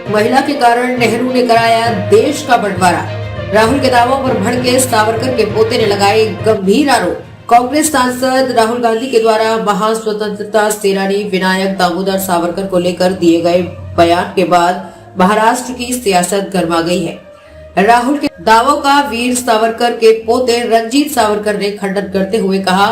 महिला के कारण नेहरू ने कराया देश का बंटवारा। राहुल के दावों पर भड़के सावरकर के पोते ने लगाए गंभीर आरोप। कांग्रेस सांसद राहुल गांधी के द्वारा महान स्वतंत्रता सेनानी विनायक दामोदर सावरकर को लेकर दिए गए बयान के बाद महाराष्ट्र की सियासत गर्मा गई है। राहुल के दावों का वीर सावरकर के पोते रंजीत सावरकर ने खंडन करते हुए कहा,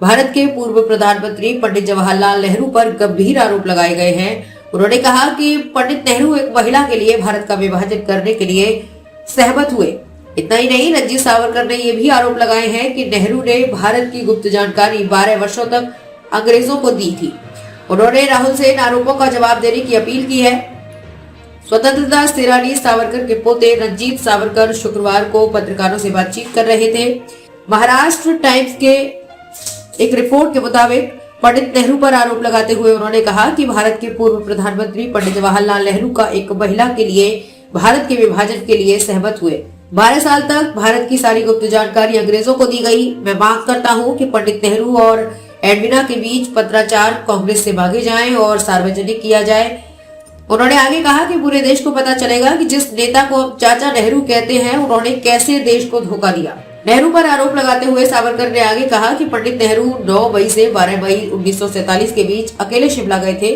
भारत के पूर्व प्रधानमंत्री पंडित जवाहरलाल नेहरू पर गंभीर आरोप लगाए गए हैं। उन्होंने कहा कि पंडित नेहरू एक महिला के लिए भारत का विभाजन करने के लिए सहमत हुए। इतना ही नहीं, रंजीत सावरकर ने यह भी आरोप लगाए हैं कि नेहरू ने भारत की गुप्त जानकारी 12 वर्षों तक अंग्रेजों को दी थी। उन्होंने राहुल से इन आरोपों का जवाब देने की अपील की है। स्वतंत्रता सेनानी सावरकर के पोते रंजीत सावरकर शुक्रवार को पत्रकारों से बातचीत कर रहे थे। महाराष्ट्र टाइम्स के एक रिपोर्ट के मुताबिक पंडित नेहरू पर आरोप लगाते हुए उन्होंने कहा कि भारत के पूर्व प्रधानमंत्री पंडित जवाहरलाल नेहरू का एक महिला के लिए भारत के विभाजन के लिए सहमत हुए। 12 साल तक भारत की सारी गुप्त जानकारी अंग्रेजों को दी गई। मैं मांग करता हूं कि पंडित नेहरू और एडविना के बीच पत्राचार कांग्रेस से भागे जाएं और सार्वजनिक किया जाए। उन्होंने आगे कहा कि पूरे देश को पता चलेगा कि जिस नेता को अब चाचा नेहरू कहते हैं, उन्होंने कैसे देश को धोखा दिया। नेहरू पर आरोप लगाते हुए सावरकर ने आगे कहा कि पंडित नेहरू 9 मई से 12 मई 1947 के बीच अकेले शिमला गए थे।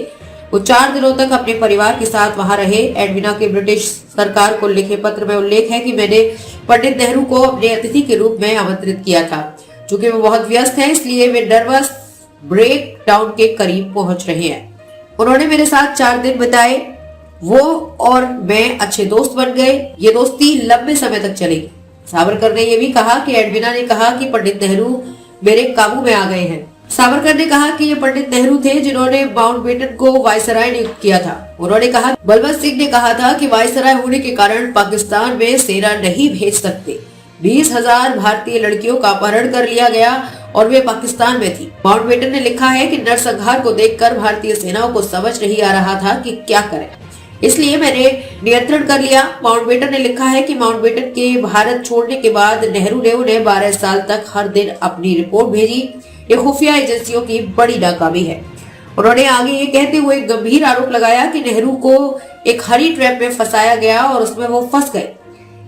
वो 4 दिनों तक अपने परिवार के साथ वहां रहे। एडविना के ब्रिटिश सरकार को लिखे पत्र में उल्लेख है कि मैंने पंडित नेहरू को अपने अतिथि के रूप में आमंत्रित किया था। चूंकि वो बहुत व्यस्त है, इसलिए वे नर्वस ब्रेक डाउन के करीब पहुंच रहे हैं। उन्होंने मेरे साथ 4 दिन बिताए। वो और मैं अच्छे दोस्त बन गए। ये दोस्ती लंबे समय तक चलेगी। सावरकर ने यह भी कहा कि एडविना ने कहा कि पंडित नेहरू मेरे काबू में आ गए हैं। सावरकर ने कहा कि ये पंडित नेहरू थे जिन्होंने माउंटबेटन को वायसराय नियुक्त किया था। उन्होंने कहा, बलवंत सिंह ने कहा था कि वायसराय होने के कारण पाकिस्तान में सेना नहीं भेज सकते। 20,000 भारतीय लड़कियों का अपहरण कर लिया गया और वे पाकिस्तान में थी। माउंटबेटन ने लिखा है कि नरसंहार को देखकर भारतीय सेनाओं को समझ नहीं आ रहा था कि क्या करें, इसलिए मैंने नियंत्रण कर लिया। माउंटबेटन ने लिखा है कि माउंटबेटन के भारत छोड़ने के बाद नेहरू ने उन्हें 12 साल तक हर दिन अपनी रिपोर्ट भेजी। ये खुफिया एजेंसियों की बड़ी नाकामी है। उन्होंने आगे ये कहते हुए गंभीर आरोप लगाया कि नेहरू को एक हनी ट्रैप में फंसाया गया और उसमें वो फंस गए।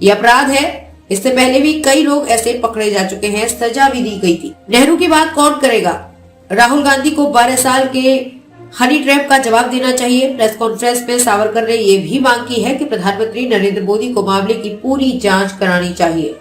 ये अपराध है। इससे पहले भी कई लोग ऐसे पकड़े जा चुके हैं, सजा भी दी गई थी। नेहरू की बात कौन करेगा? राहुल गांधी को 12 साल के हनी ट्रैप का जवाब देना चाहिए। प्रेस कॉन्फ्रेंस में सावरकर ने यह भी मांग की है कि प्रधानमंत्री नरेंद्र मोदी को मामले की पूरी जांच करानी चाहिए।